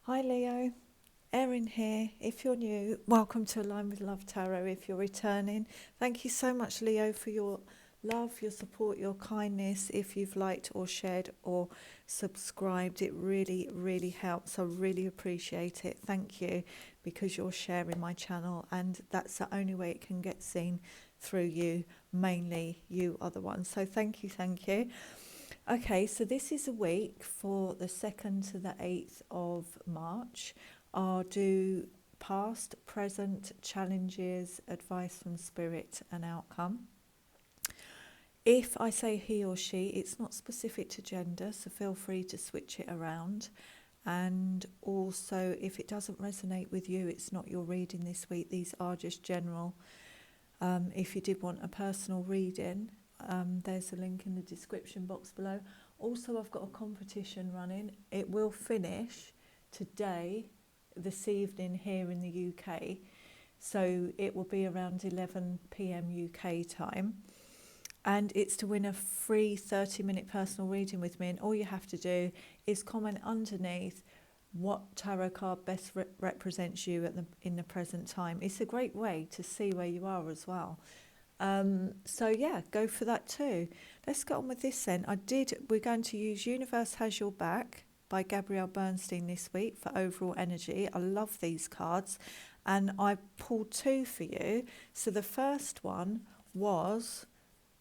Hi Leo, Erin here. If you're new, welcome to Align with Love Tarot. If you're returning, thank you so much, Leo, for your love, your support, your kindness. If you've liked or shared or subscribed, it really, really helps. I really appreciate it. Thank you, because you're sharing my channel, and that's the only way it can get seen through you. Mainly, you are the one. So thank you, thank you. Okay, so this is a week for the 2nd to the 8th of March. I'll do past, present, challenges, advice from spirit and outcome. If I say he or she, it's not specific to gender, so feel free to switch it around. And also, if it doesn't resonate with you, it's not your reading this week. These are just general. If you did want a personal reading, there's a link in the description box below. Also, I've got a competition running. It will finish today, this evening here in the UK. So it will be around 11 p.m. UK time. And it's to win a free 30-minute personal reading with me. And all you have to do is comment underneath what tarot card best represents you in the present time. It's a great way to see where you are as well. So yeah, go for that too. Let's get on with this then. We're going to use Universe Has Your Back by Gabrielle Bernstein this week for overall energy. I love these cards, and I pulled two for you. So the first one was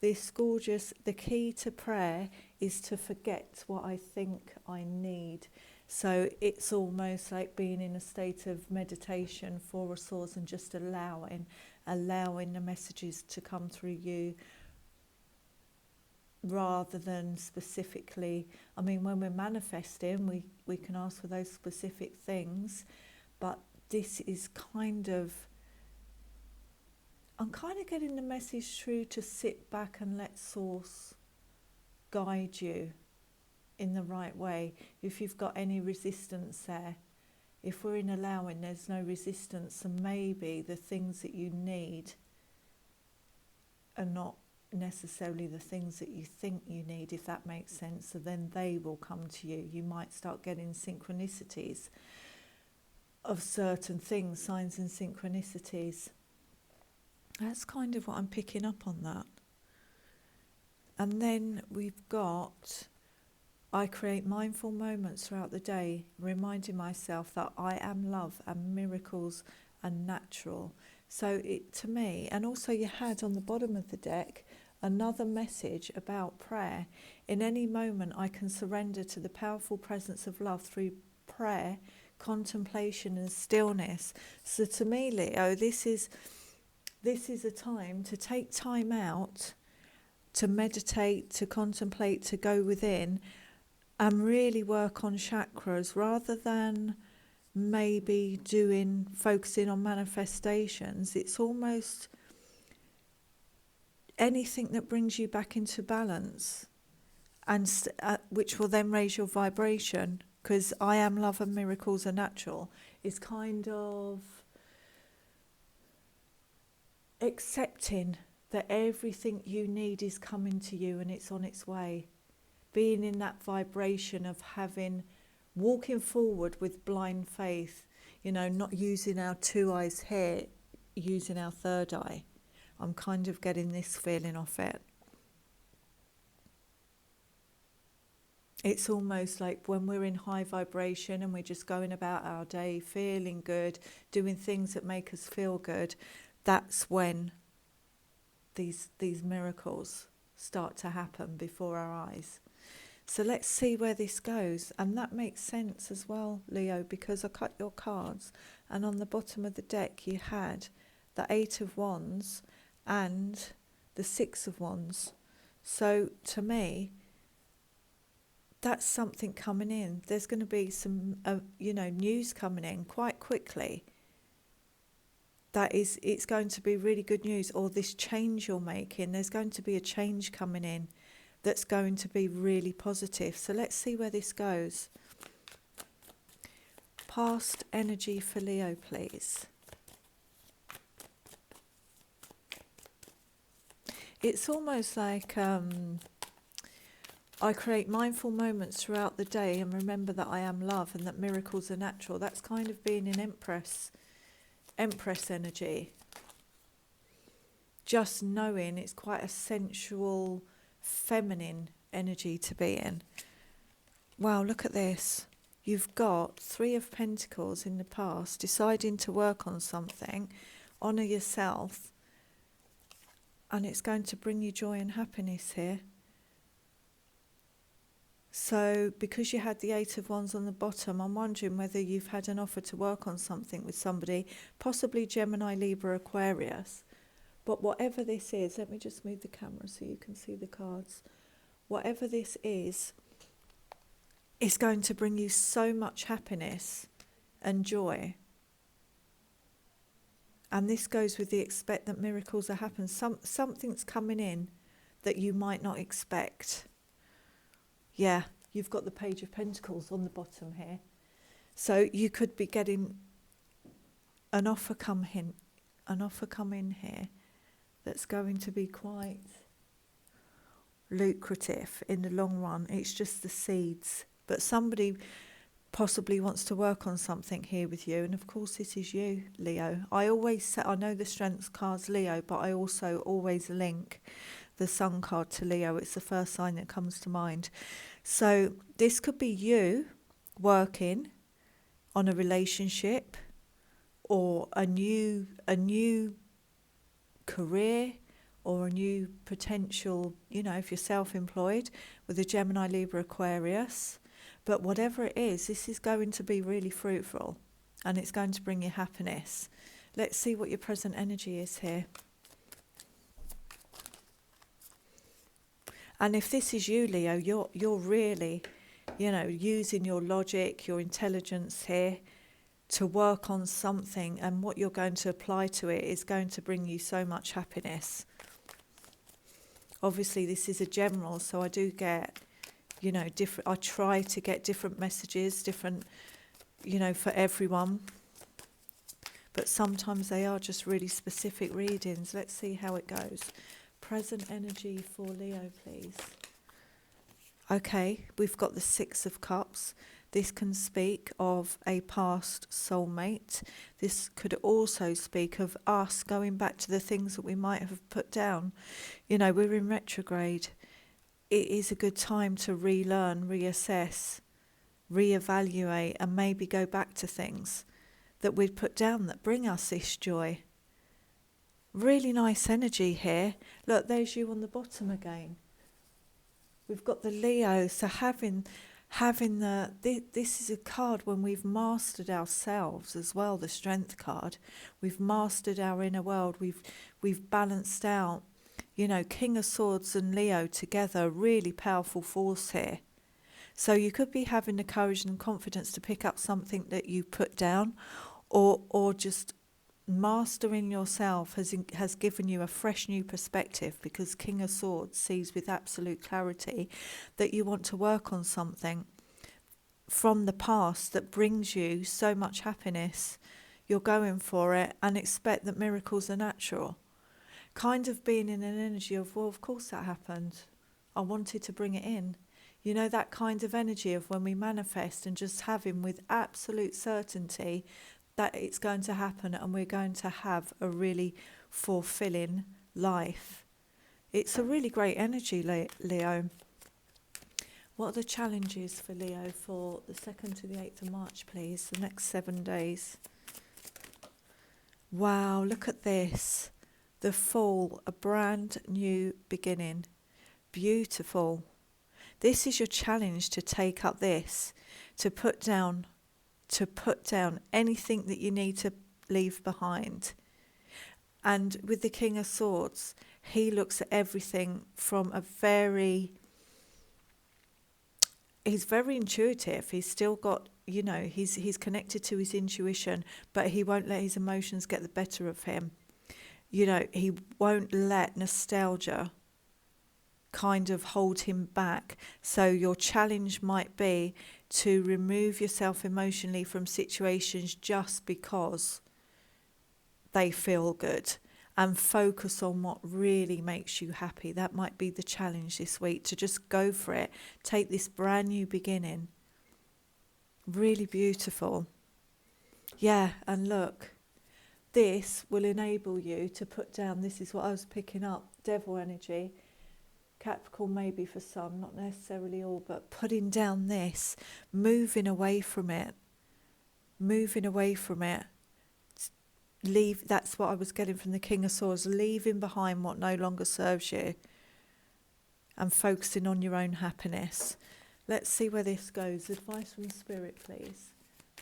this gorgeous, the key to prayer is to forget what I think I need. So it's almost like being in a state of meditation, Four of Swords, and just allowing the messages to come through you rather than specifically. I mean, when we're manifesting, we can ask for those specific things, but this is I'm kind of getting the message through to sit back and let Source guide you in the right way. If you've got any resistance there, if we're in allowing, there's no resistance, and maybe the things that you need are not necessarily the things that you think you need, if that makes sense. So then they will come to you. You might start getting synchronicities of certain things, signs and synchronicities. That's kind of what I'm picking up on that. And then we've got, I create mindful moments throughout the day, reminding myself that I am love and miracles are natural. So to me, and also you had on the bottom of the deck another message about prayer. In any moment, I can surrender to the powerful presence of love through prayer, contemplation and stillness. So to me, Leo, this is a time to take time out, to meditate, to contemplate, to go within and really work on chakras rather than maybe focusing on manifestations. It's almost anything that brings you back into balance, and which will then raise your vibration, because I am love and miracles are natural is kind of accepting that everything you need is coming to you and it's on its way. Being in that vibration of walking forward with blind faith, not using our two eyes here, using our third eye. I'm kind of getting this feeling off it. It's almost like when we're in high vibration and we're just going about our day, feeling good, doing things that make us feel good, that's when these miracles start to happen before our eyes. So let's see where this goes. And that makes sense as well, Leo, because I cut your cards and on the bottom of the deck you had the 8 of Wands and the 6 of Wands. So to me, that's something coming in. There's going to be some, news coming in quite quickly. It's going to be really good news, or this change you're making, there's going to be a change coming in that's going to be really positive. So let's see where this goes. Past energy for Leo, please. It's almost like I create mindful moments throughout the day and remember that I am love and that miracles are natural. That's kind of being in Empress energy. Just knowing it's quite a sensual, feminine energy to be in. Wow, look at this. You've got 3 of Pentacles in the past, deciding to work on something, honour yourself, and it's going to bring you joy and happiness here. So because you had the 8 of Wands on the bottom, I'm wondering whether you've had an offer to work on something with somebody, possibly Gemini, Libra, Aquarius. But whatever this is, let me just move the camera so you can see the cards. Whatever this is going to bring you so much happiness and joy. And this goes with the expect that miracles are happening. Something's coming in that you might not expect. Yeah, you've got the Page of Pentacles on the bottom here. So you could be getting an offer come in here that's going to be quite lucrative in the long run. It's just the seeds. But somebody possibly wants to work on something here with you. And of course this is you, Leo. I always say, I know the Strength card's Leo, but I also always link the Sun card to Leo. It's the first sign that comes to mind. So this could be you working on a relationship or a new career or a new potential, if you're self-employed with a Gemini, Libra, Aquarius. But whatever it is, this is going to be really fruitful and it's going to bring you happiness. Let's see what your present energy is here. And if this is you, Leo, you're really, using your logic, your intelligence here to work on something, and what you're going to apply to it is going to bring you so much happiness. Obviously, this is a general, so I do get, different. I try to get different messages, different, for everyone. But sometimes they are just really specific readings. Let's see how it goes. Present energy for Leo, please. Okay, we've got the 6 of Cups. This can speak of a past soulmate. This could also speak of us going back to the things that we might have put down. We're in retrograde. It is a good time to relearn, reassess, reevaluate, and maybe go back to things that we'd put down that bring us this joy. Really nice energy here. Look, there's you on the bottom again. We've got the Leo, so having this is a card when we've mastered ourselves as well, the Strength card. We've mastered our inner world. We've balanced out, King of Swords and Leo together, really powerful force here. So you could be having the courage and confidence to pick up something that you put down, or just mastering yourself has given you a fresh new perspective, because King of Swords sees with absolute clarity that you want to work on something from the past that brings you so much happiness. You're going for it and expect that miracles are natural. Kind of being in an energy of, well, of course that happened. I wanted to bring it in. That kind of energy of when we manifest and just having with absolute certainty that it's going to happen and we're going to have a really fulfilling life. It's a really great energy, Leo. What are the challenges for Leo for the 2nd to the 8th of March, please? The next 7 days. Wow, look at this. The Fool, a brand new beginning. Beautiful. This is your challenge, to take up this, to put down anything that you need to leave behind. And with the King of Swords, he looks at everything from he's very intuitive. He's still got, he's connected to his intuition, but he won't let his emotions get the better of him. He won't let nostalgia kind of hold him back. So your challenge might be to remove yourself emotionally from situations just because they feel good, and focus on what really makes you happy. That might be the challenge this week, to just go for it. Take this brand new beginning. Really beautiful. Yeah, and look, this will enable you to put down, this is what I was picking up, devil energy. Capricorn maybe for some, not necessarily all, but putting down this, moving away from it. Leave, that's what I was getting from the King of Swords, leaving behind what no longer serves you and focusing on your own happiness. Let's see where this goes. Advice from Spirit, please.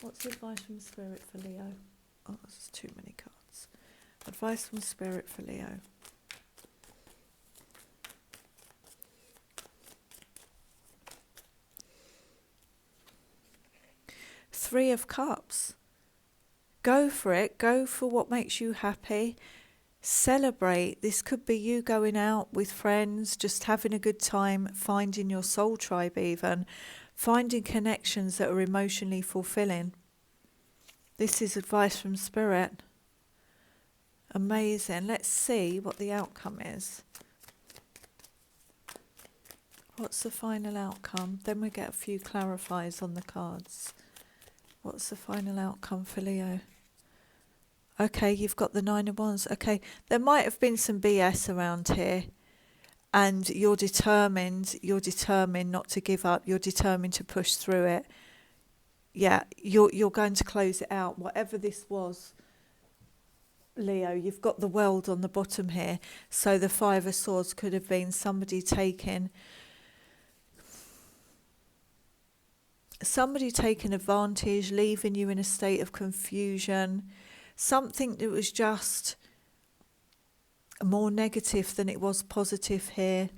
What's advice from Spirit for Leo? Oh, there's too many cards. Advice from Spirit for Leo. Three of Cups. Go for it. Go for what makes you happy. Celebrate. This could be you going out with friends, just having a good time, finding your soul tribe even, finding connections that are emotionally fulfilling. This is advice from Spirit. Amazing. Let's see what the outcome is. What's the final outcome? Then we get a few clarifiers on the cards. What's the final outcome for Leo? Okay, you've got the Nine of Wands. Okay, there might have been some BS around here, and you're determined not to give up. You're determined to push through it. Yeah, you're going to close it out. Whatever this was, Leo, you've got the World on the bottom here. So the Five of Swords could have been somebody taking advantage, leaving you in a state of confusion. Something that was just more negative than it was positive here.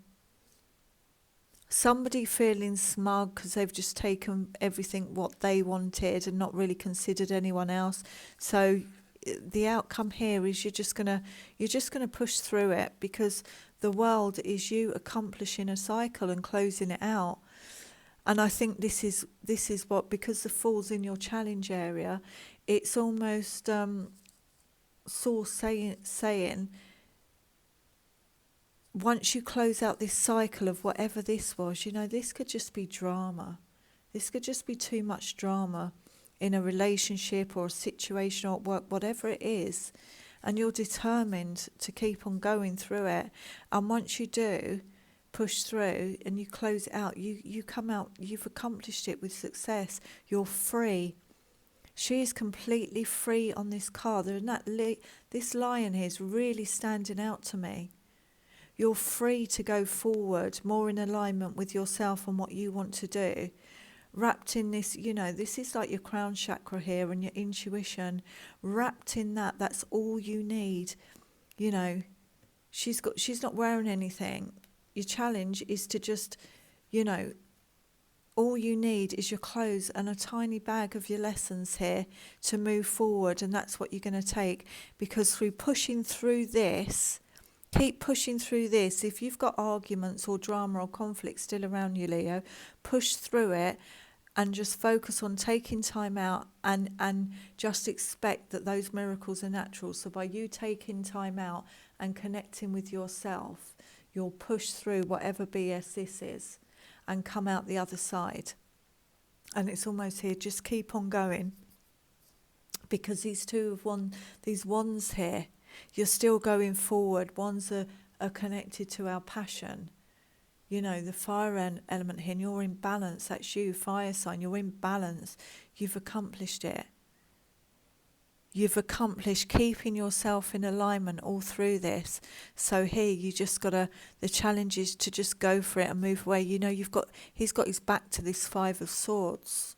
Somebody feeling smug because they've just taken everything what they wanted and not really considered anyone else. So the outcome here is you're just gonna push through it, because the World is you accomplishing a cycle and closing it out. And I think this is what, because the Fool's in your challenge area, it's almost Saul saying, once you close out this cycle of whatever this was, this could just be drama. This could just be too much drama in a relationship or a situation or at work, whatever it is. And you're determined to keep on going through it. And once you do push through and you close it out, you come out, you've accomplished it with success. You're free. She is completely free on this card. This lion here is really standing out to me. You're free to go forward, more in alignment with yourself and what you want to do. Wrapped in this, this is like your crown chakra here and your intuition. Wrapped in that, that's all you need. She's not wearing anything. Your challenge is to just, all you need is your clothes and a tiny bag of your lessons here to move forward. And that's what you're going to take, because through pushing through this, keep pushing through this. If you've got arguments or drama or conflict still around you, Leo, push through it and just focus on taking time out and just expect that those miracles are natural. So by you taking time out and connecting with yourself, you'll push through whatever BS this is and come out the other side. And it's almost here, just keep on going. Because these wands here, you're still going forward. Wands are connected to our passion. The fire element here, and you're in balance. That's you, fire sign. You're in balance. You've accomplished it. You've accomplished keeping yourself in alignment all through this. So here you just the challenge is to just go for it and move away. He's got his back to this Five of Swords.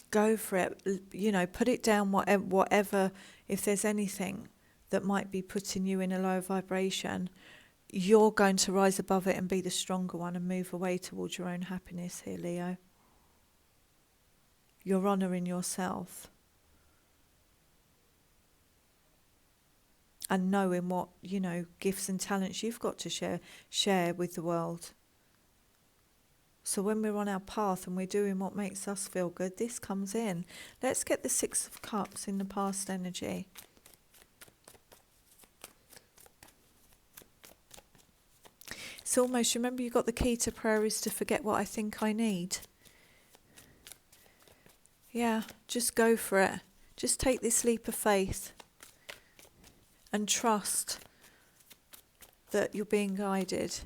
Go for it. Put it down, whatever, if there's anything that might be putting you in a low vibration, you're going to rise above it and be the stronger one and move away towards your own happiness here, Leo. You're honouring yourself. And knowing what, gifts and talents you've got to share with the world. So when we're on our path and we're doing what makes us feel good, this comes in. Let's get the Six of Cups in the past energy. It's almost, remember you got the key to prayer is to forget what I think I need. Yeah, just go for it. Just take this leap of faith and trust that you're being guided.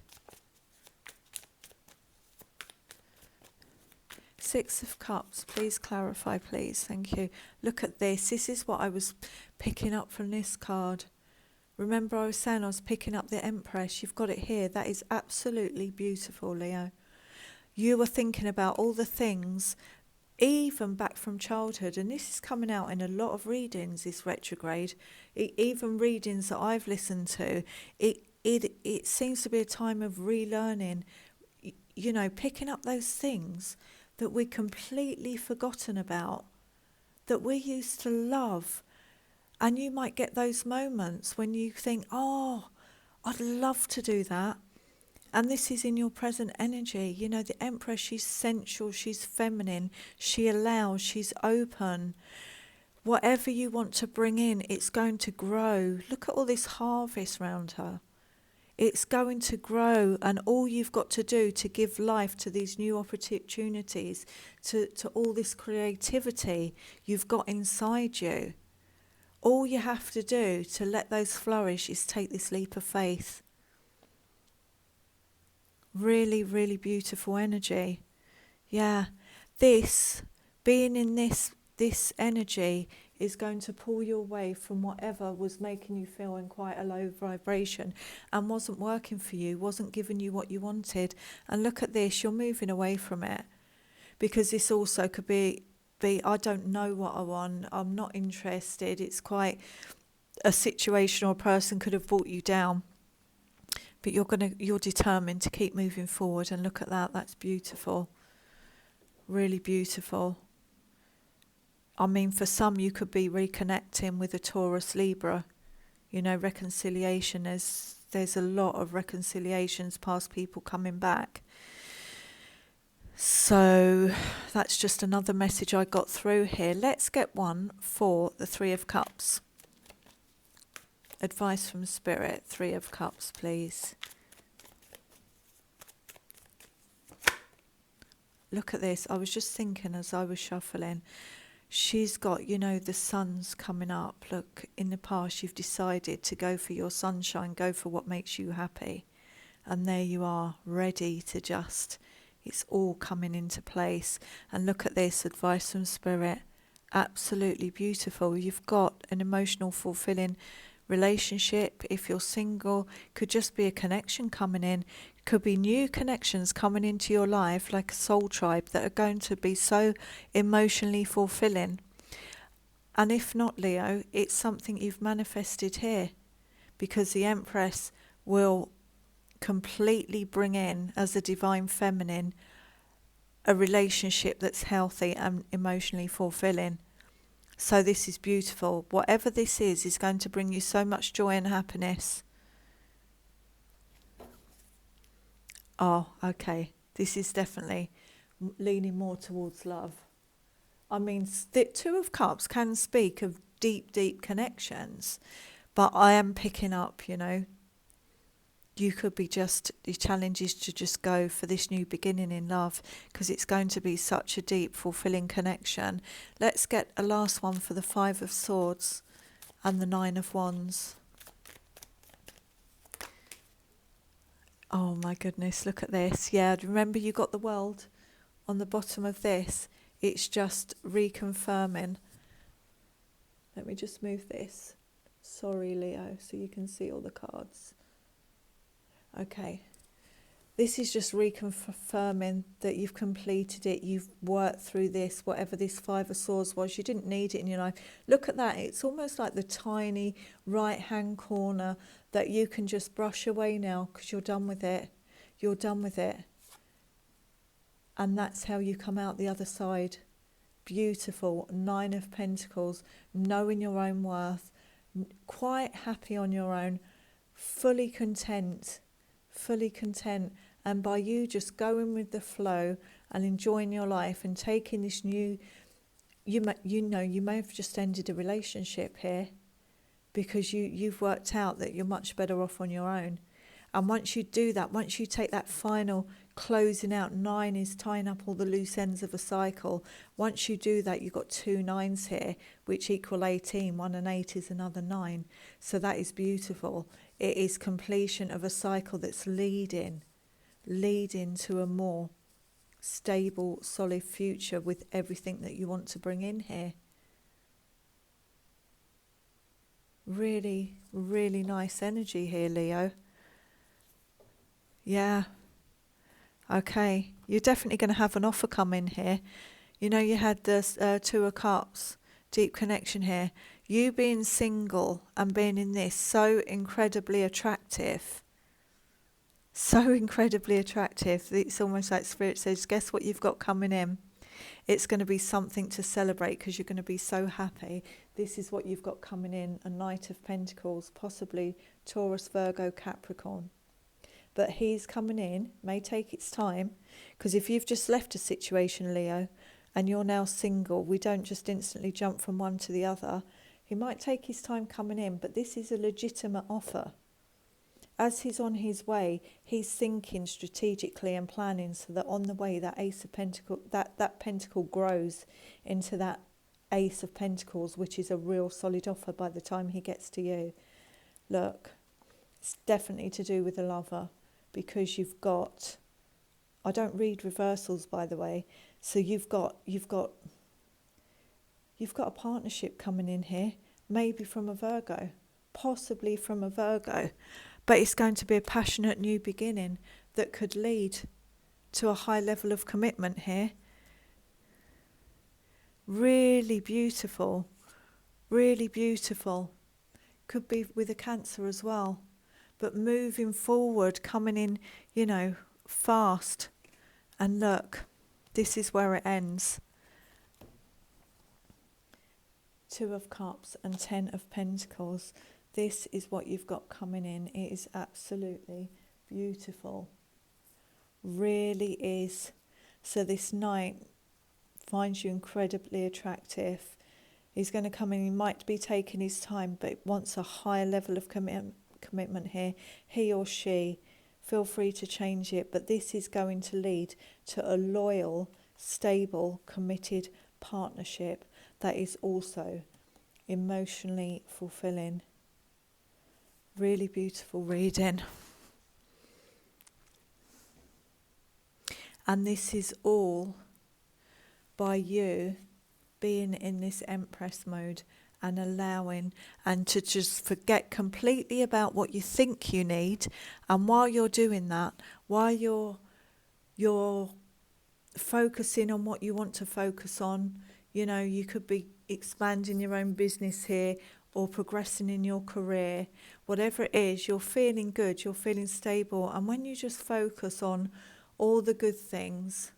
Six of Cups, please clarify, please. Thank you. Look at this. This is what I was picking up from this card. Remember I was saying I was picking up the Empress. You've got it here. That is absolutely beautiful, Leo. You were thinking about all the things, even back from childhood, and this is coming out in a lot of readings, this retrograde. Even readings that I've listened to, it seems to be a time of relearning, you know, picking up those things that we're completely forgotten about, that we used to love. And you might get those moments when you think, oh, I'd love to do that. And this is in your present energy. You know, the Empress, she's sensual, she's feminine, she allows, she's open. Whatever you want to bring in, it's going to grow. Look at all this harvest around her. It's going to grow, and all you've got to do to give life to these new opportunities, to all this creativity you've got inside you. All you have to do to let those flourish is take this leap of faith. Really, really beautiful energy. Yeah, this, being in this energy is going to pull you away from whatever was making you feel in quite a low vibration and wasn't working for you, wasn't giving you what you wanted. And look at this, you're moving away from it. Because this also could be I don't know what I want, I'm not interested. It's quite a situation, or a person could have brought you down. But you're determined to keep moving forward, and look at that, that's beautiful. Really beautiful. I mean, for some you could be reconnecting with a Taurus Libra. You know, reconciliation, there's a lot of reconciliations, past people coming back. So that's just another message I got through here. Let's get one for the Three of Cups. Advice from Spirit, Three of Cups, please. Look at this. I was just thinking as I was shuffling. She's got, you know, the sun's coming up. Look, in the past you've decided to go for your sunshine, go for what makes you happy. And there you are, ready to just... It's all coming into place. And look at this, advice from Spirit. Absolutely beautiful. You've got an emotional, fulfilling relationship. If you're single, could just be a connection coming in. Could be new connections coming into your life, like a soul tribe, that are going to be so emotionally fulfilling. And if not, Leo, it's something you've manifested here. Because the Empress will completely bring in, as a divine feminine, a relationship that's healthy and emotionally fulfilling. So this is beautiful. Whatever this is going to bring you so much joy and happiness. Oh, okay. This is definitely leaning more towards love. I mean, the Two of Cups can speak of deep, deep connections, but I am picking up, you know, you could be just, the challenge is to just go for this new beginning in love, because it's going to be such a deep, fulfilling connection. Let's get a last one for the Five of Swords and the Nine of Wands. Oh my goodness, look at this. Yeah, remember you got the World on the bottom of this. It's just reconfirming. Let me just move this. Sorry, Leo, so you can see all the cards. Okay, this is just reconfirming that you've completed it, you've worked through this, whatever this Five of Swords was, you didn't need it in your life. Look at that, it's almost like the tiny right-hand corner that you can just brush away now because you're done with it. You're done with it. And that's how you come out the other side. Beautiful. Nine of Pentacles, knowing your own worth, quite happy on your own, fully content. And by you just going with the flow and enjoying your life and taking this new, you may have just ended a relationship here because you've worked out that you're much better off on your own. And once you do that, once you take that final closing out, 9 is tying up all the loose ends of a cycle. Once you do that, you've got 2 9s here, which equal 18. 1 and 8 is another 9. So that is beautiful. It is completion of a cycle that's leading to a more stable, solid future with everything that you want to bring in here. Really, really nice energy here, Leo. Yeah. Okay. You're definitely going to have an offer come in here. You know, you had this 2 of Cups, deep connection here. You being single and being in this, so incredibly attractive. So incredibly attractive. It's almost like Spirit says, guess what you've got coming in? It's going to be something to celebrate because you're going to be so happy. This is what you've got coming in, a Knight of Pentacles, possibly Taurus, Virgo, Capricorn. But he's coming in, may take its time, because if you've just left a situation, Leo, and you're now single, we don't just instantly jump from one to the other. He might take his time coming in, but this is a legitimate offer. As he's on his way, he's thinking strategically and planning so that on the way that Ace of Pentacles, that Pentacle grows into that Ace of Pentacles, which is a real solid offer by the time he gets to you. Look, it's definitely to do with the lover because you've got, I don't read reversals by the way, so you've got a partnership coming in here, maybe from a Virgo, possibly from a Virgo. But it's going to be a passionate new beginning that could lead to a high level of commitment here. Really beautiful. Really beautiful. Could be with a Cancer as well. But moving forward, coming in, you know, fast. And look, this is where it ends. 2 of Cups and 10 of Pentacles. This is what you've got coming in. It is absolutely beautiful. Really is. So this knight finds you incredibly attractive. He's going to come in. He might be taking his time, but wants a higher level of commitment here. He or she, feel free to change it. But this is going to lead to a loyal, stable, committed partnership that is also emotionally fulfilling. Really beautiful reading. And this is all by you being in this Empress mode and allowing and to just forget completely about what you think you need. And while you're doing that, while you're focusing on what you want to focus on, you know, you could be expanding your own business here or progressing in your career, whatever it is, you're feeling good, you're feeling stable. And when you just focus on all the good things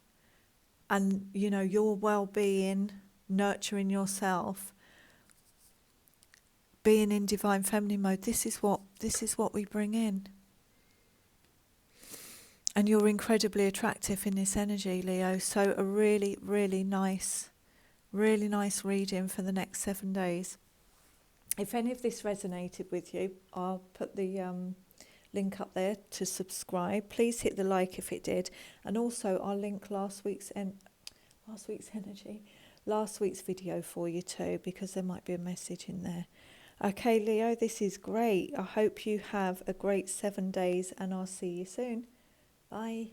and, you know, your well-being, nurturing yourself, being in divine feminine mode, this is what we bring in. And you're incredibly attractive in this energy, Leo. So a really, really nice reading for the next 7 days. If any of this resonated with you, I'll put the link up there to subscribe. Please hit the like if it did, and also I'll link last week's video for you too, because there might be a message in there. Okay, Leo, this is great. I hope you have a great 7 days, and I'll see you soon. Bye.